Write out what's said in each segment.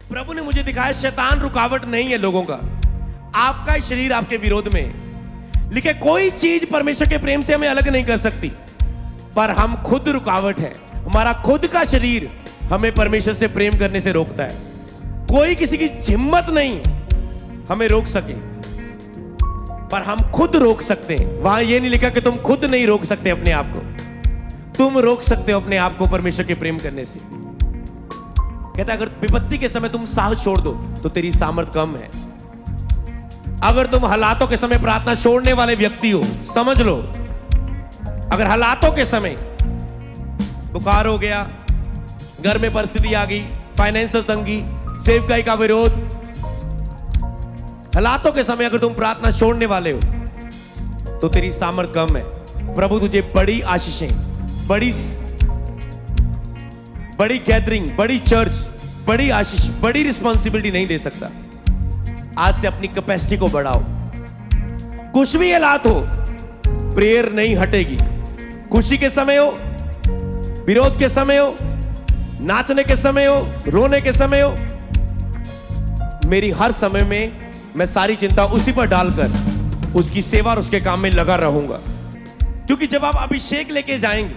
प्रभु ने मुझे दिखाया शैतान रुकावट नहीं है लोगों का, आपका शरीर आपके विरोध में है। लिखे कोई चीज परमेश्वर के प्रेम से हमें अलग नहीं कर सकती, पर हम खुद रुकावट है। हमारा खुद का शरीर हमें परमेश्वर से प्रेम करने से रोकता है। कोई किसी की हिम्मत नहीं हमें रोक सके, पर हम खुद रोक सकते हैं। वहां यह नहीं लिखा कि तुम खुद नहीं रोक सकते अपने आप को, तुम रोक सकते हो अपने आप को परमेश्वर के प्रेम करने से। कहता अगर विपत्ति के समय तुम साहस छोड़ दो तो तेरी सामर्थ कम है। अगर तुम हालातों के समय प्रार्थना छोड़ने वाले व्यक्ति हो, समझ लो, अगर हालातों के समय बुखार हो गया, घर में परिस्थिति आ गई, फाइनेंशियल तंगी, सेवकाई का विरोध, हालातों के समय अगर तुम प्रार्थना छोड़ने वाले हो तो तेरी सामर्थ कम है। प्रभु तुझे बड़ी आशीषें, बड़ी गैदरिंग, बड़ी चर्च, बड़ी आशीष, बड़ी रिस्पॉन्सिबिलिटी नहीं दे सकता। आज से अपनी कैपेसिटी को बढ़ाओ। कुछ भी हालात हो, प्रेयर नहीं हटेगी। खुशी के समय हो, विरोध के समय हो, नाचने के समय हो, रोने के समय हो, मेरी हर समय में मैं सारी चिंता उसी पर डालकर उसकी सेवा और उसके काम में लगा रहूंगा। क्योंकि जब आप अभिषेक लेके जाएंगे,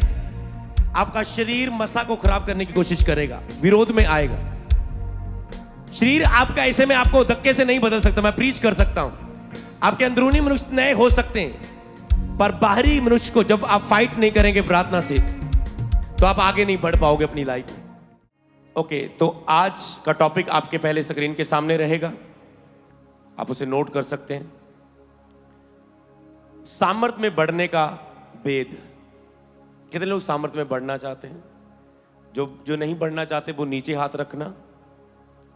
आपका शरीर मसा को खराब करने की कोशिश करेगा, विरोध में आएगा। शरीर आपका ऐसे में आपको धक्के से नहीं बदल सकता। मैं प्रीच कर सकता हूं, आपके अंदरूनी मनुष्य नए हो सकते हैं, पर बाहरी मनुष्य को जब आप फाइट नहीं करेंगे प्रार्थना से, तो आप आगे नहीं बढ़ पाओगे अपनी लाइफ में। ओके, तो आज का टॉपिक आपके पहले स्क्रीन के सामने रहेगा, आप उसे नोट कर सकते हैं। सामर्थ्य में बढ़ने का भेद। कितने लोग सामर्थ्य में बढ़ना चाहते हैं? जो नहीं बढ़ना चाहते वो नीचे हाथ रखना,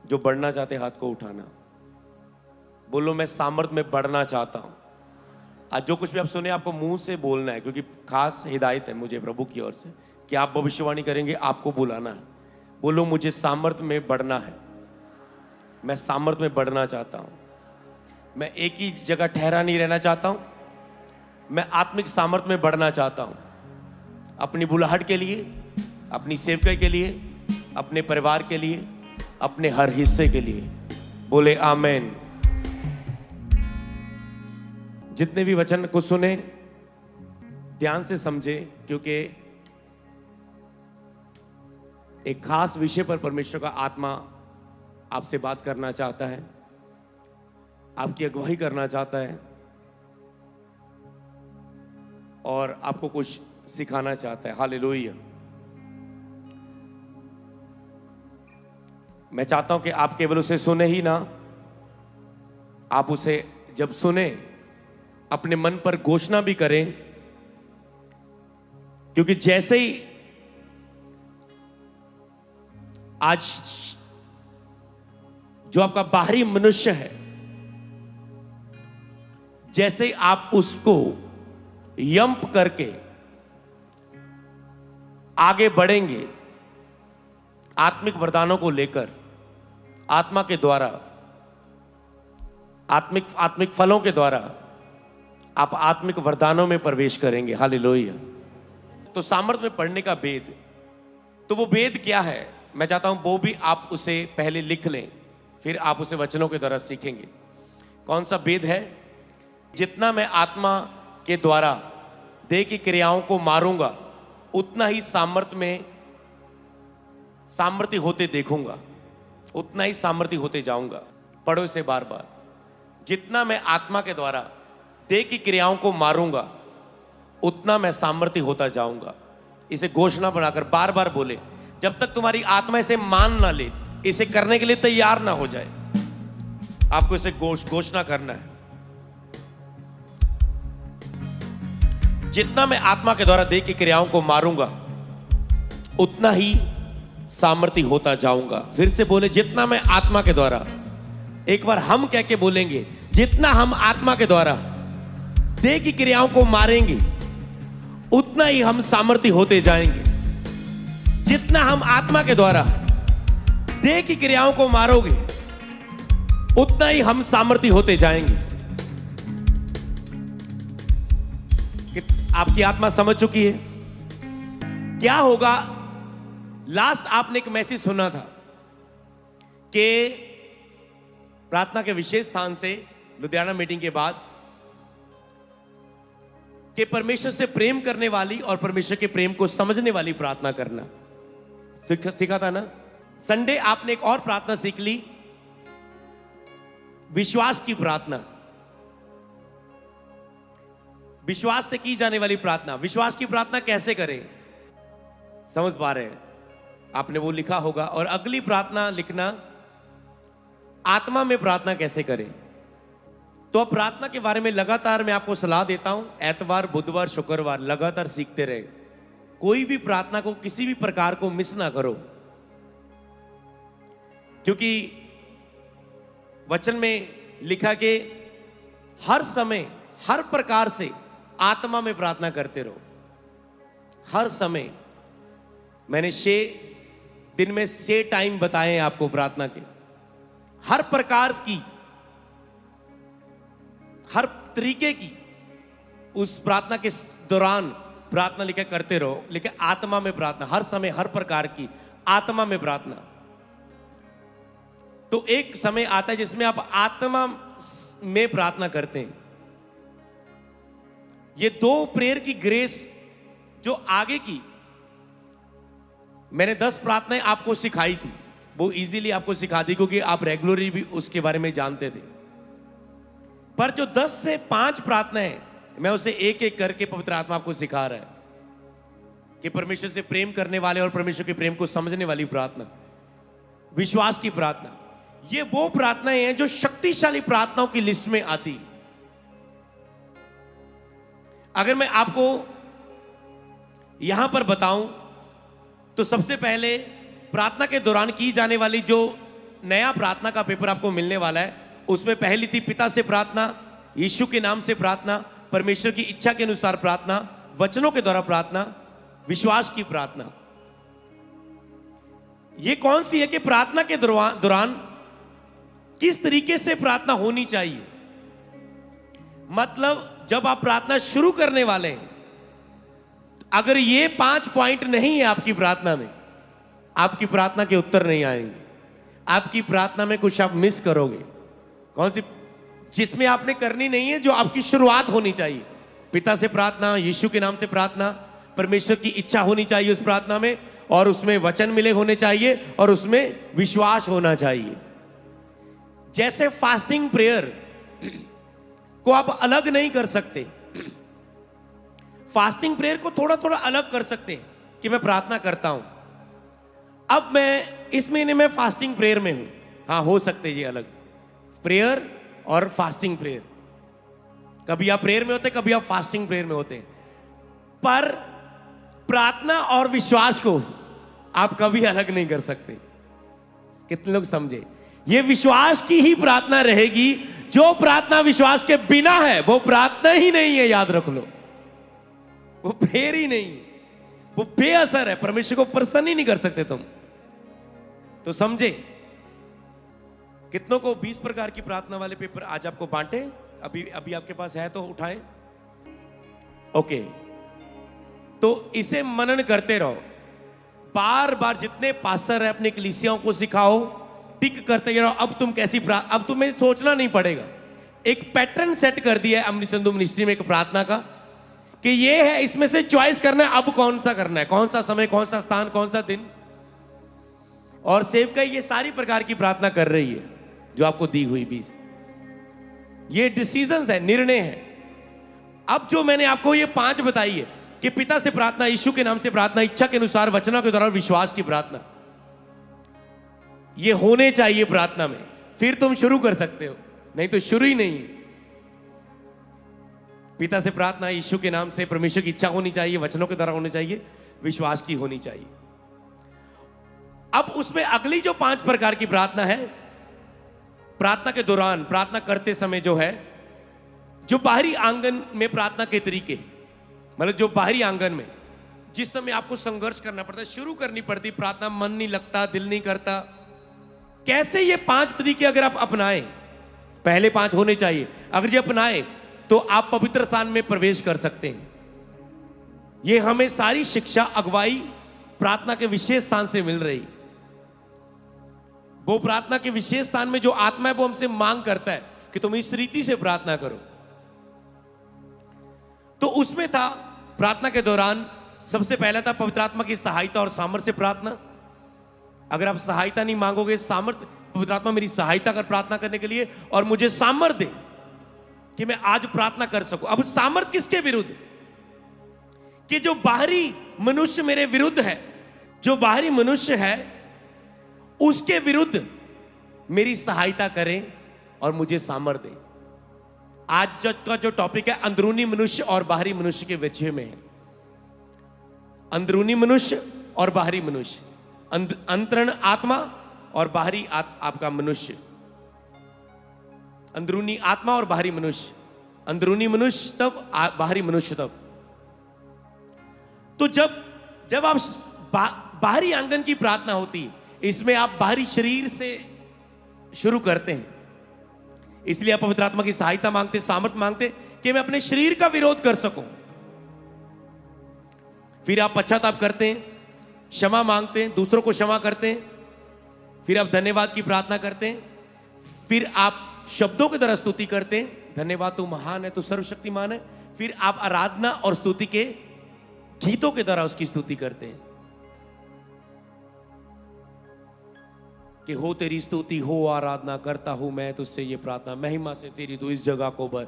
जो बढ़ना चाहते हाथ को उठाना। बोलो मैं सामर्थ्य में बढ़ना चाहता हूं। आज जो कुछ भी आप सुने आपको मुंह से बोलना है, क्योंकि खास हिदायत है मुझे प्रभु की ओर से कि आप भविष्यवाणी करेंगे, आपको बुलाना है। बोलो मुझे सामर्थ्य में बढ़ना है, मैं सामर्थ्य में बढ़ना चाहता हूं। मैं एक ही जगह ठहरा नहीं रहना चाहता हूं, मैं आत्मिक सामर्थ्य में बढ़ना चाहता हूं। अपनी बुलाहट के लिए, अपनी सेवकाई के लिए, अपने परिवार के लिए, अपने हर हिस्से के लिए। बोले आमेन। जितने भी वचन को सुने ध्यान से समझे, क्योंकि एक खास विषय पर परमेश्वर का आत्मा आपसे बात करना चाहता है, आपकी अगुवाई करना चाहता है और आपको कुछ सिखाना चाहता है। हालेलुया। मैं चाहता हूं कि आप केवल उसे सुने ही ना, आप उसे जब सुने अपने मन पर घोषणा भी करें, क्योंकि जैसे ही आज जो आपका बाहरी मनुष्य है, जैसे आप उसको यंप करके आगे बढ़ेंगे आत्मिक वरदानों को लेकर, आत्मा के द्वारा, आत्मिक फलों के द्वारा आप आत्मिक वरदानों में प्रवेश करेंगे। हालेलुया। तो सामर्थ्य में पढ़ने का भेद, तो वो भेद क्या है? मैं चाहता हूं वो भी आप उसे पहले लिख लें, फिर आप उसे वचनों के द्वारा सीखेंगे। कौन सा भेद है? जितना मैं आत्मा के द्वारा देह की क्रियाओं को मारूंगा, उतना ही सामर्थ्य होते देखूंगा, उतना ही सामर्थ्य होते जाऊंगा। पढ़ो इसे बार बार। जितना मैं आत्मा के द्वारा देह की क्रियाओं को मारूंगा, उतना मैं सामर्थ्य होता जाऊंगा। इसे घोषणा बनाकर बार बार बोले, जब तक तुम्हारी आत्मा इसे मान ना ले, इसे करने के लिए तैयार ना हो जाए, आपको इसे घोषणा करना है। जितना मैं आत्मा के द्वारा देह की क्रियाओं को मारूंगा, उतना ही सामर्थ्य होता जाऊंगा। फिर से बोले, जितना मैं आत्मा के द्वारा, एक बार हम कह के बोलेंगे, जितना हम आत्मा के द्वारा देह की क्रियाओं को मारेंगे, उतना ही हम सामर्थ्य होते जाएंगे। जितना हम आत्मा के द्वारा देह की क्रियाओं को मारोगे, उतना ही हम सामर्थ्य होते जाएंगे। आपकी आत्मा समझ चुकी है क्या होगा? लास्ट आपने एक मैसेज सुना था कि प्रार्थना के विशेष स्थान से लुधियाना मीटिंग के बाद कि परमेश्वर से प्रेम करने वाली और परमेश्वर के प्रेम को समझने वाली प्रार्थना करना सीखा था ना। संडे आपने एक और प्रार्थना सीख ली, विश्वास की प्रार्थना, विश्वास से की जाने वाली प्रार्थना। विश्वास की प्रार्थना कैसे करें, समझ पा रहे हैं? आपने वो लिखा होगा। और अगली प्रार्थना लिखना, आत्मा में प्रार्थना कैसे करें। तो अब प्रार्थना के बारे में लगातार मैं आपको सलाह देता हूं, एतवार, बुधवार, शुक्रवार लगातार सीखते रहे। कोई भी प्रार्थना को, किसी भी प्रकार को मिस ना करो, क्योंकि वचन में लिखा कि हर समय हर प्रकार से आत्मा में प्रार्थना करते रहो। हर समय मैंने 6 दिन में 6 टाइम बताए हैं आपको प्रार्थना के। हर प्रकार की, हर तरीके की उस प्रार्थना के दौरान प्रार्थना लिखे करते रहो, लेकिन आत्मा में प्रार्थना हर समय, हर प्रकार की आत्मा में प्रार्थना। तो एक समय आता है जिसमें आप आत्मा में प्रार्थना करते हैं। ये 2 प्रेयर की ग्रेस जो आगे की मैंने 10 प्रार्थनाएं आपको सिखाई थी, वो इजीली आपको सिखा दी क्योंकि आप रेगुलरली भी उसके बारे में जानते थे। पर जो 10 से 5 प्रार्थनाएं मैं उसे एक एक करके पवित्र आत्मा आपको सिखा रहा है कि परमेश्वर से प्रेम करने वाले और परमेश्वर के प्रेम को समझने वाली प्रार्थना, विश्वास की प्रार्थना, ये वो प्रार्थनाएं हैं जो शक्तिशाली प्रार्थनाओं की लिस्ट में आती। अगर मैं आपको यहां पर बताऊं तो सबसे पहले प्रार्थना के दौरान की जाने वाली जो नया प्रार्थना का पेपर आपको मिलने वाला है, उसमें पहली थी पिता से प्रार्थना, यीशु के नाम से प्रार्थना, परमेश्वर की इच्छा के अनुसार प्रार्थना, वचनों के द्वारा प्रार्थना, विश्वास की प्रार्थना। यह कौन सी है कि प्रार्थना के दौरान किस तरीके से प्रार्थना होनी चाहिए। मतलब जब आप प्रार्थना शुरू करने वाले हैं, अगर ये 5 पॉइंट नहीं है आपकी प्रार्थना में, आपकी प्रार्थना के उत्तर नहीं आएंगे। आपकी प्रार्थना में कुछ आप मिस करोगे। कौन सी? जिसमें आपने करनी नहीं है, जो आपकी शुरुआत होनी चाहिए। पिता से प्रार्थना, यीशु के नाम से प्रार्थना, परमेश्वर की इच्छा होनी चाहिए उस प्रार्थना में, और उसमें वचन मिले होने चाहिए, और उसमें विश्वास होना चाहिए। जैसे फास्टिंग प्रेयर को आप अलग नहीं कर सकते। फास्टिंग प्रेयर को थोड़ा थोड़ा अलग कर सकते हैं कि मैं प्रार्थना करता हूं, अब मैं इस महीने में फास्टिंग प्रेयर में हूं। हाँ, हो सकते ये अलग प्रेयर और फास्टिंग प्रेयर। कभी आप प्रेयर में होते, कभी आप फास्टिंग प्रेयर में होते हैं। पर प्रार्थना और विश्वास को आप कभी अलग नहीं कर सकते। कितने लोग समझे? ये विश्वास की ही प्रार्थना रहेगी। जो प्रार्थना विश्वास के बिना है वो प्रार्थना ही नहीं है, याद रख लो। वो प्रेयर ही नहीं, वो बेअसर है। परमेश्वर को प्रसन्न ही नहीं कर सकते तुम। तो समझे? कितनों को 20 प्रकार की प्रार्थना वाले पेपर आज आपको बांटे? अभी आपके पास है तो उठाएं। ओके, तो इसे मनन करते रहो। बार बार जितने पास्टर है अपने कलीसियाओं को सिखाओ, टिक करते रहो। अब तुम कैसी अब तुम्हें सोचना नहीं पड़ेगा। एक पैटर्न सेट कर दिया है अमृत संधू मिनिस्ट्री में एक प्रार्थना का कि ये है, इसमें से चॉइस करना है अब कौन सा करना है, कौन सा समय, कौन सा स्थान, कौन सा दिन। और सेवका ये सारी प्रकार की प्रार्थना कर रही है जो आपको दी हुई 20। ये डिसीजंस है, निर्णय है। अब जो मैंने आपको ये 5 बताई है कि पिता से प्रार्थना, यीशु के नाम से प्रार्थना, इच्छा के अनुसार, वचनों के द्वारा विश्वास की प्रार्थना, ये होने चाहिए प्रार्थना में। फिर तुम शुरू कर सकते हो, नहीं तो शुरू ही नहीं। पिता से प्रार्थना, यीशु के नाम से, परमेश्वर की इच्छा होनी चाहिए, वचनों के द्वारा होनी चाहिए, विश्वास की होनी चाहिए। अब उसमें अगली जो 5 प्रकार की प्रार्थना है, प्रार्थना के दौरान, प्रार्थना करते समय जो है, जो बाहरी आंगन में प्रार्थना के तरीके, मतलब जो बाहरी आंगन में जिस समय आपको संघर्ष करना पड़ता है, शुरू करनी पड़ती प्रार्थना, मन नहीं लगता, दिल नहीं करता, कैसे ये 5 तरीके अगर आप अपनाएं, पहले 5 होने चाहिए, अगर ये अपनाएं तो आप पवित्र स्थान में प्रवेश कर सकते हैं। ये हमें सारी शिक्षा, अगुवाई प्रार्थना के विशेष स्थान से मिल रही। वो प्रार्थना के विशेष स्थान में जो आत्मा है वो हमसे मांग करता है कि तुम इस रीति से प्रार्थना करो। तो उसमें था प्रार्थना के दौरान सबसे पहला था पवित्र आत्मा की सहायता और सामर्थ्य से प्रार्थना। अगर आप सहायता नहीं मांगोगे, सामर्थ्य, पवित्र आत्मा मेरी सहायता कर प्रार्थना करने के लिए और मुझे सामर्थ्य दे कि मैं आज प्रार्थना कर सकूं। अब सामर्थ्य किसके विरुद्ध? कि जो बाहरी मनुष्य मेरे विरुद्ध है, जो बाहरी मनुष्य है उसके विरुद्ध मेरी सहायता करें और मुझे सामर्थ्य दे। आज का जो टॉपिक है अंदरूनी मनुष्य और बाहरी मनुष्य के विषय में है। अंदरूनी मनुष्य और बाहरी मनुष्य, अंतरण आत्मा और बाहरी आपका मनुष्य। अंदरूनी आत्मा और बाहरी मनुष्य, अंदरूनी मनुष्य तब, बाहरी मनुष्य तब। तो जब आप बाहरी आंगन की प्रार्थना होती, इसमें आप बाहरी शरीर से शुरू करते हैं, इसलिए आप पवित्र आत्मा की सहायता मांगते, सामर्थ्य मांगते कि मैं अपने शरीर का विरोध कर सकूं। फिर आप पश्चाताप करते हैं, क्षमा मांगते हैं, दूसरों को क्षमा करते हैं। फिर आप धन्यवाद की प्रार्थना करते हैं। फिर आप शब्दों के द्वारा स्तुति करते हैं, धन्यवाद तू महान है, तू सर्वशक्तिमान है। फिर आप आराधना और स्तुति के गीतों के द्वारा उसकी स्तुति करते हैं कि हो तेरी स्तुति, हो आराधना करता हूं मैं तुझसे ये प्रार्थना, महिमा से तेरी तू इस जगह को भर।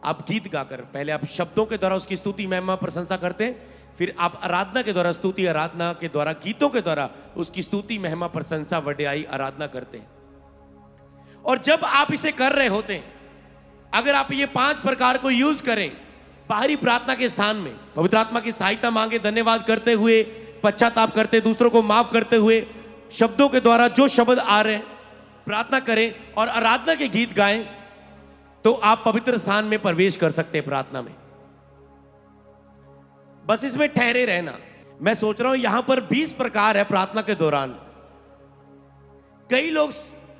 आप गीत गाकर पहले आप शब्दों के द्वारा उसकी स्तुति, महिमा, प्रशंसा करते हैं। फिर आप आराधना के द्वारा, स्तुति आराधना के द्वारा, गीतों के द्वारा उसकी स्तुति, महिमा, प्रशंसा, वड्याई, आराधना करते हैं। और जब आप इसे कर रहे होते हैं, अगर आप ये 5 प्रकार को यूज करें बाहरी प्रार्थना के स्थान में, पवित्र आत्मा की सहायता मांगे, धन्यवाद करते हुए, पश्चाताप करते, दूसरों को माफ करते हुए, शब्दों के द्वारा जो शब्द आ रहे हैं प्रार्थना करें और आराधना के गीत गाएं, तो आप पवित्र स्थान में प्रवेश कर सकते हैं प्रार्थना में। बस इसमें ठहरे रहना। मैं सोच रहा हूं यहां पर 20 प्रकार है प्रार्थना के दौरान। कई लोग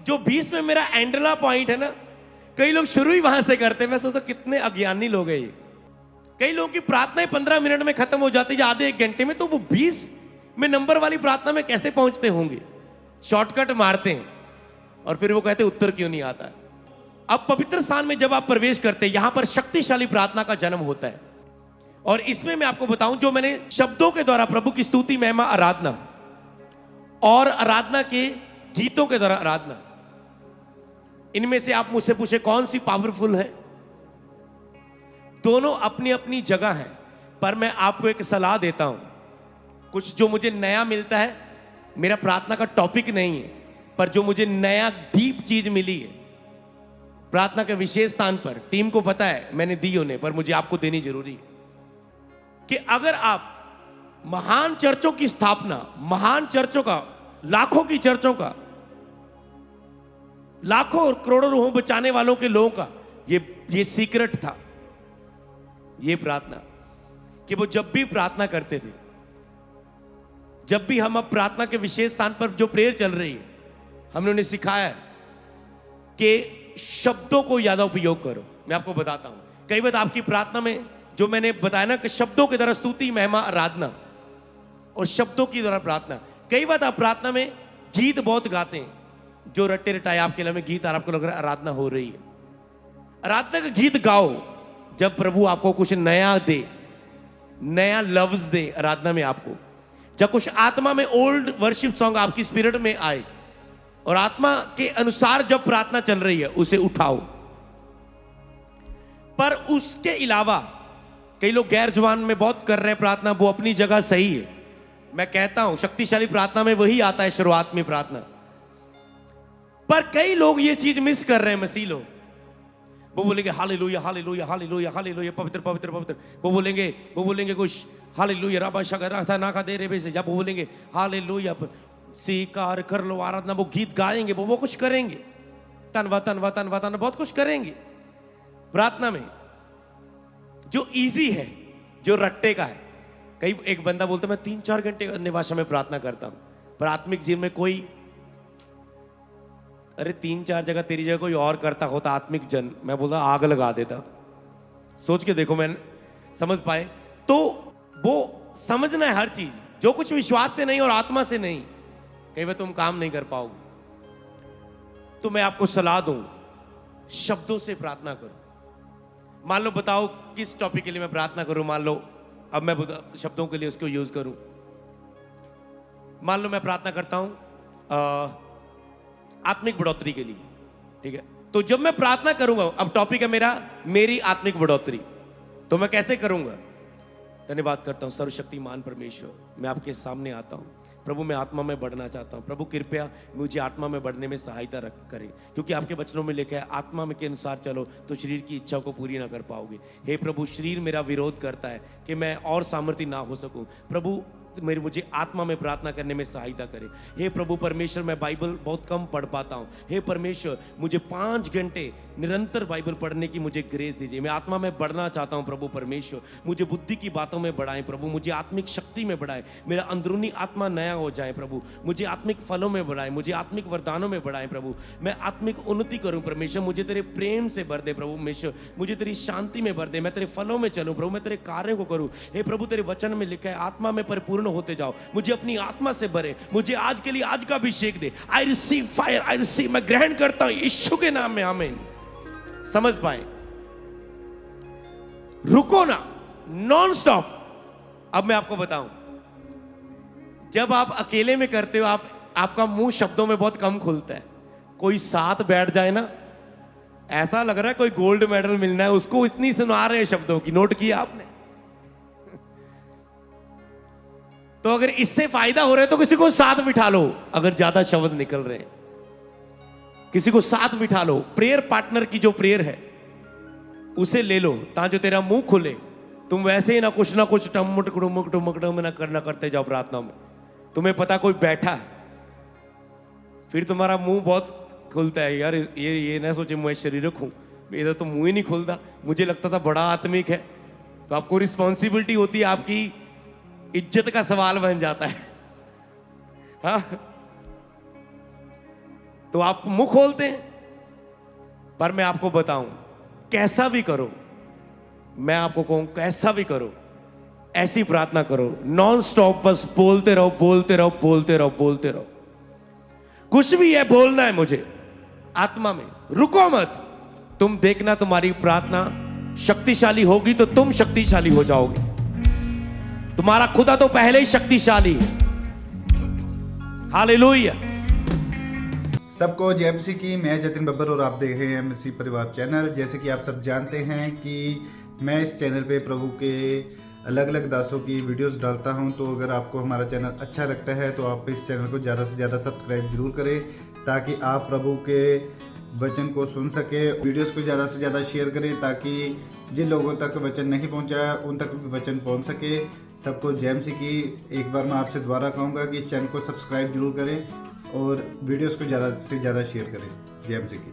जो 20 में मेरा एंडला पॉइंट है ना, कई लोग शुरू ही वहां से करते हैं। मैं सोचता कितने अज्ञानी लोग हैं ये। कई लोगों की प्रार्थनाएं 15 मिनट में खत्म हो जाती है, आधे 1 घंटे में, तो वो 20 में नंबर वाली प्रार्थना में कैसे पहुंचते होंगे? शॉर्टकट मारते हैं और फिर वो कहते हैं उत्तर क्यों नहीं आता है। अब पवित्र स्थान में जब आप प्रवेश करते हैं, यहां पर शक्तिशाली प्रार्थना का जन्म होता है। और इसमें मैं आपको बताऊं, जो मैंने शब्दों के द्वारा प्रभु की स्तुति, महिमा, आराधना और आराधना के गीतों के द्वारा आराधना, इनमें से आप मुझसे पूछे कौन सी पावरफुल है? दोनों अपनी अपनी जगह है, पर मैं आपको एक सलाह देता हूं। कुछ जो मुझे नया मिलता है, मेरा प्रार्थना का टॉपिक नहीं है, पर जो मुझे नया डीप चीज मिली है प्रार्थना के विशेष स्थान पर, टीम को पता है मैंने दी उन्हें, पर मुझे आपको देनी जरूरी है कि अगर आप महान चर्चों की स्थापना, महान चर्चों का, लाखों की चर्चों का, लाखों और करोड़ों रूहों बचाने वालों के लोगों का ये सीक्रेट था, ये प्रार्थना, कि वो जब भी प्रार्थना करते थे, जब भी हम अब प्रार्थना के विशेष स्थान पर जो प्रेयर चल रही है, हमने उन्हें सिखाया है कि शब्दों को ज्यादा उपयोग करो। मैं आपको बताता हूं, कई बार आपकी प्रार्थना में जो मैंने बताया ना कि शब्दों के द्वारा स्तुति, महिमा, आराधना और शब्दों की द्वारा प्रार्थना, कई बार आप प्रार्थना में गीत बहुत गाते हैं, जो रट्टे रटाए आपके लिए में गीत, और आपको लग रहा है आराधना हो रही है। आराधना का गीत गाओ जब प्रभु आपको कुछ नया दे, नया लफ्ज दे आराधना में आपको, जब कुछ आत्मा में ओल्ड वर्शिप सॉन्ग आपकी स्पिरिट में आए और आत्मा के अनुसार जब प्रार्थना चल रही है उसे उठाओ। पर उसके अलावा कई लोग गैर जुबान में बहुत कर रहे हैं प्रार्थना, वो अपनी जगह सही है। मैं कहता हूं शक्तिशाली प्रार्थना में वही आता है, शुरुआत में प्रार्थना। पर कई लोग ये चीज मिस कर रहे हैं, मसीह लोग। वो बोलेंगे हालेलुया हालेलुया हालेलुया हालेलुया, पवित्र पवित्र पवित्र। वो बोलेंगे कुछ हालेलुया राबा शगर था ना का दे रे से, जब वो बोलेंगे हालेलुया स्वीकार कर लो आराधना, वो गीत गाएंगे, वो कुछ करेंगे, तनवा तनवा तनवा तनवा बहुत कुछ करेंगे प्रार्थना में, जो इजी है, जो रट्टे का है। कई एक बंदा बोलता मैं 3-4 घंटे अन्य भाषा में प्रार्थना करता हूं, पर आत्मिक जीवन में कोई, अरे 3-4 जगह तेरी जगह कोई और करता होता आत्मिक जन, मैं बोलता आग लगा देता। सोच के देखो, मैं समझ पाए तो वो समझना है हर चीज, जो कुछ विश्वास से नहीं और आत्मा से नहीं, कई बार तुम काम नहीं कर पाओगे। तो मैं आपको सलाह दूं, शब्दों से प्रार्थना करो। मान लो बताओ किस टॉपिक के लिए मैं प्रार्थना करूं। मान लो अब मैं शब्दों के लिए उसको यूज करूं। मान लो मैं प्रार्थना करता हूं आत्मिक बढ़ोतरी के लिए, ठीक है। तो जब मैं प्रार्थना करूंगा, अब टॉपिक है मेरा मेरी आत्मिक बढ़ोतरी, तो मैं कैसे करूंगा? धन्यवाद करता हूं सर्वशक्तिमान परमेश्वर, मैं आपके सामने आता हूं प्रभु। मैं आत्मा में बढ़ना चाहता हूं प्रभु, कृपया मुझे आत्मा में बढ़ने में सहायता करें, क्योंकि आपके वचनों में लिखा है आत्मा में के अनुसार चलो तो शरीर की इच्छा को पूरी ना कर पाओगे। हे प्रभु, शरीर मेरा विरोध करता है कि मैं और सामर्थ्य ना हो सकूं। प्रभु मुझे आत्मा में प्रार्थना करने में सहायता करें। हे प्रभु परमेश्वर, मैं बाइबल बहुत कम पढ़ पाता हूं। हे परमेश्वर, मुझे 5 घंटे निरंतर बाइबल पढ़ने की मुझे ग्रेस दीजिए। मैं आत्मा में बढ़ना चाहता हूं प्रभु परमेश्वर, मुझे बुद्धि की बातों में बढ़ाएं प्रभु, मुझे आत्मिक शक्ति में बढ़ाएं, मेरा अंदरूनी आत्मा नया हो जाए प्रभु, मुझे आत्मिक फलों में बढ़ाएं, मुझे आत्मिक वरदानों में बढ़ाएं प्रभु, मैं आत्मिक उन्नति करूं परमेश्वर, मुझे तेरे प्रेम से भर दे प्रभु परमेश्वर, मुझे तेरी शांति में भर दे, मैं तेरे फलों में चलूं प्रभु, मैं तेरे कार्यों को करूं। हे प्रभु, तेरे वचन में लिखा है आत्मा में परिपूर्ण होते जाओ, मुझे अपनी आत्मा से भरे, मुझे आज के लिए आज का अभिषेक दे। I receive fire, I receive, मैं ग्रहण करता हूं यीशु के नाम में, आमीन। समझ पाए? रुको ना, नॉन स्टॉप। अब मैं आपको बताऊं, जब आप अकेले में करते हो आपका मुंह शब्दों में बहुत कम खुलता है। कोई साथ बैठ जाए ना, ऐसा लग रहा है कोई गोल्ड मेडल मिलना है उसको, इतनी सुना रहे हैं शब्दों की। नोट किया आपने? तो अगर इससे फायदा हो रहा है तो किसी को साथ बिठा लो। अगर ज्यादा शब्द निकल रहे हैं किसी को साथ बिठा लो। प्रेयर पार्टनर की जो प्रेयर है उसे ले लो, ताकि जो तेरा मुंह खुले, तुम वैसे ही ना कुछ टमुक टुमुक टुमुक ना करते जाओ प्रार्थना में। तुम्हें पता कोई बैठा है, फिर तुम्हारा मुंह बहुत खुलता है। यार ये ना सोचे मैं शरीरक हूं, इधर तो मुंह ही नहीं खुलता, मुझे लगता था बड़ा आत्मिक है। तो आपको रिस्पॉन्सिबिलिटी होती है, आपकी इज्जत का सवाल बन जाता है। हाँ, तो आप मुंह खोलते हैं। पर मैं आपको बताऊं, कैसा भी करो, मैं आपको कहूं कैसा भी करो, ऐसी प्रार्थना करो, नॉन स्टॉप, बस बोलते रहो बोलते रहो बोलते रहो बोलते रहो। कुछ भी है बोलना है मुझे आत्मा में, रुको मत। तुम देखना तुम्हारी प्रार्थना शक्तिशाली होगी तो तुम शक्तिशाली हो जाओगे। तुम्हारा खुदा तो पहले ही शक्तिशाली है। हालेलुया। सबको जय मसीह की। मैं जतिन बब्बर और आप देख रहे हैं मसीह परिवार चैनल। जैसे कि आप सब जानते हैं कि मैं इस चैनल पे प्रभु के अलग अलग दासों की वीडियोस डालता हूं, तो अगर आपको हमारा चैनल अच्छा लगता है तो आप इस चैनल को ज़्यादा से ज़्यादा सब्सक्राइब जरूर करें, ताकि आप प्रभु के वचन को सुन सके। वीडियोस को ज़्यादा से ज़्यादा शेयर करें, ताकि जिन लोगों तक वचन नहीं पहुंचा उन तक वचन पहुंच सके। सबको जय मसीह की। एक बार मैं आपसे दोबारा कहूँगा कि इस चैनल को सब्सक्राइब जरूर करें और वीडियोस को ज़्यादा से ज़्यादा शेयर करें। जय मसीह की।